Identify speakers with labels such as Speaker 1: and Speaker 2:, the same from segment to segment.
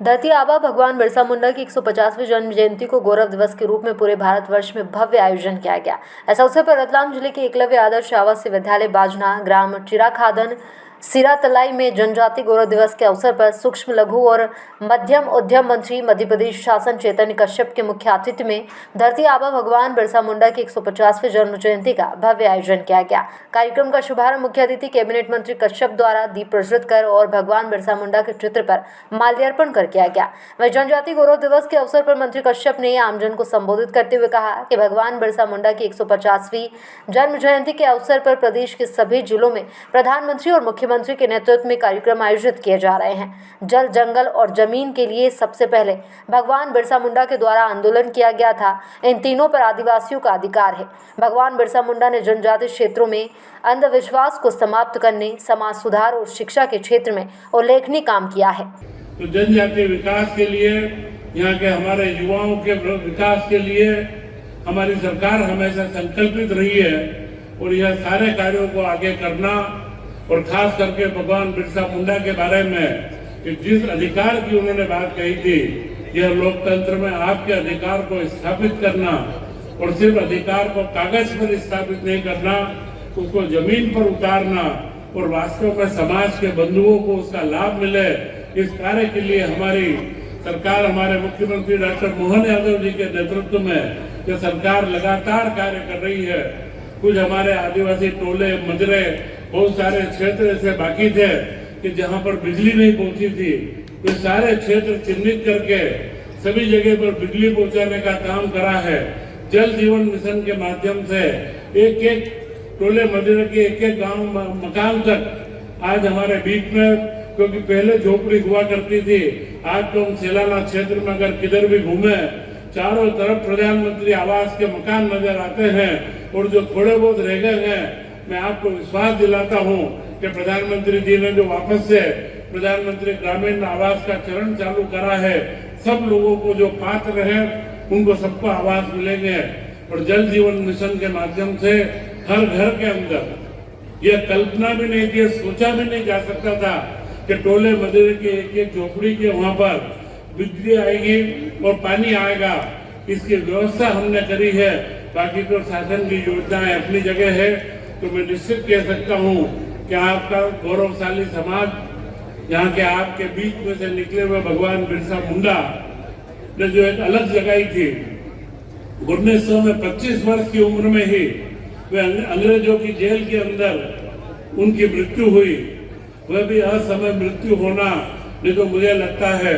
Speaker 1: धरती आबा भगवान बिरसा मुंडा की 150वीं जन्म जयंती को गौरव दिवस के रूप में पूरे भारतवर्ष में भव्य आयोजन किया गया। इस अवसर पर रतलाम जिले के एकलव्य आदर्श आवासीय विद्यालय बाजना ग्राम चिराखादन सिरातलाई में जनजाति गौरव दिवस के अवसर पर सूक्ष्म लघु और मध्यम उद्यम मंत्री मध्य प्रदेश शासन चैतन्य कश्यप के मुख्य आतिथ्य में धरती आबा भगवान बिरसा मुंडा की 150वीं जन्म जयंती का भव्य आयोजन किया गया। कार्यक्रम का शुभारंभ मुख्य अतिथि कैबिनेट मंत्री कश्यप द्वारा दीप प्रज्वलित कर और भगवान बिरसा मुंडा के चित्र पर माल्यार्पण कर किया गया। वहीं जनजाति गौरव दिवस के अवसर पर मंत्री कश्यप ने आमजन को संबोधित करते हुए कहा कि भगवान बिरसा मुंडा की 150वीं जन्म जयंती के अवसर पर प्रदेश के सभी जिलों में प्रधानमंत्री और मुख्यमंत्री के नेतृत्व में कार्यक्रम आयोजित किए जा रहे हैं। जल, जंगल और जमीन के लिए सबसे पहले भगवान बिरसा मुंडा के द्वारा आंदोलन किया गया था। इन तीनों पर आदिवासियों का अधिकार है। भगवान बिरसा मुंडा ने जनजातीय क्षेत्रों में अंधविश्वास को समाप्त करने, समाज सुधार और शिक्षा के क्षेत्र में उल्लेखनीय काम किया है।
Speaker 2: तो जनजातीय विकास के लिए, यहाँ के हमारे युवाओं के विकास के लिए हमारी सरकार हमेशा संकल्पित रही है और यह सारे कार्यों को आगे करना और खास करके भगवान बिरसा मुंडा के बारे में कि जिस अधिकार की उन्होंने बात कही थी, यह लोकतंत्र में आपके अधिकार को स्थापित करना और सिर्फ अधिकार को कागज पर स्थापित नहीं करना, उसको जमीन पर उतारना और वास्तव में समाज के बंधुओं को उसका लाभ मिले, इस कार्य के लिए हमारी सरकार, हमारे मुख्यमंत्री डॉक्टर मोहन यादव जी के नेतृत्व में यह सरकार लगातार कार्य कर रही है। कुछ हमारे आदिवासी टोले, मजरे, बहुत सारे क्षेत्र ऐसे बाकी थे कि जहां पर बिजली नहीं पहुंची थी, वे सारे क्षेत्र चिन्हित करके सभी जगह पर बिजली पहुंचाने का काम करा है। जल जीवन मिशन के माध्यम से एक एक टोले मजरे के एक एक गांव मकान तक आज हमारे बीच में, क्योंकि पहले झोपड़ी हुआ करती थी, आज तो हम सेलाना क्षेत्र में अगर किधर भी घूमे चारों तरफ प्रधानमंत्री आवास के मकान नजर आते हैं और जो थोड़े बहुत रह गए हैं, मैं आपको विश्वास दिलाता हूं कि प्रधानमंत्री जी ने जो वापस से प्रधानमंत्री ग्रामीण आवास का चरण चालू करा है, सब लोगों को जो पात्र हैं उनको सबको आवास मिलेंगे। और जल जीवन मिशन के माध्यम से हर घर के अंदर, यह कल्पना भी नहीं थी, सोचा भी नहीं जा सकता था कि टोले मजरे के एक एक झोपड़ी के वहां पर बिजली आएगी और पानी आएगा। इसकी व्यवस्था हमने करी है। बाकी तो शासन की योजनाएं अपनी जगह है। तो मैं निश्चित कह सकता हूं कि आपका गौरवशाली समाज, यहाँ के आपके बीच में से निकले हुए भगवान बिरसा मुंडा ने जो एक अलग जगाई थी, 1925 वर्ष की उम्र में ही वे अंग्रेजों की जेल के अंदर उनकी मृत्यु हुई। वह भी असमय मृत्यु होना, नहीं तो मुझे लगता है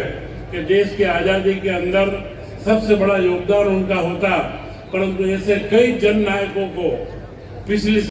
Speaker 2: कि देश की आजादी के अंदर सबसे बड़ा योगदान उनका होता। परंतु ऐसे कई जन नायकों को पिछली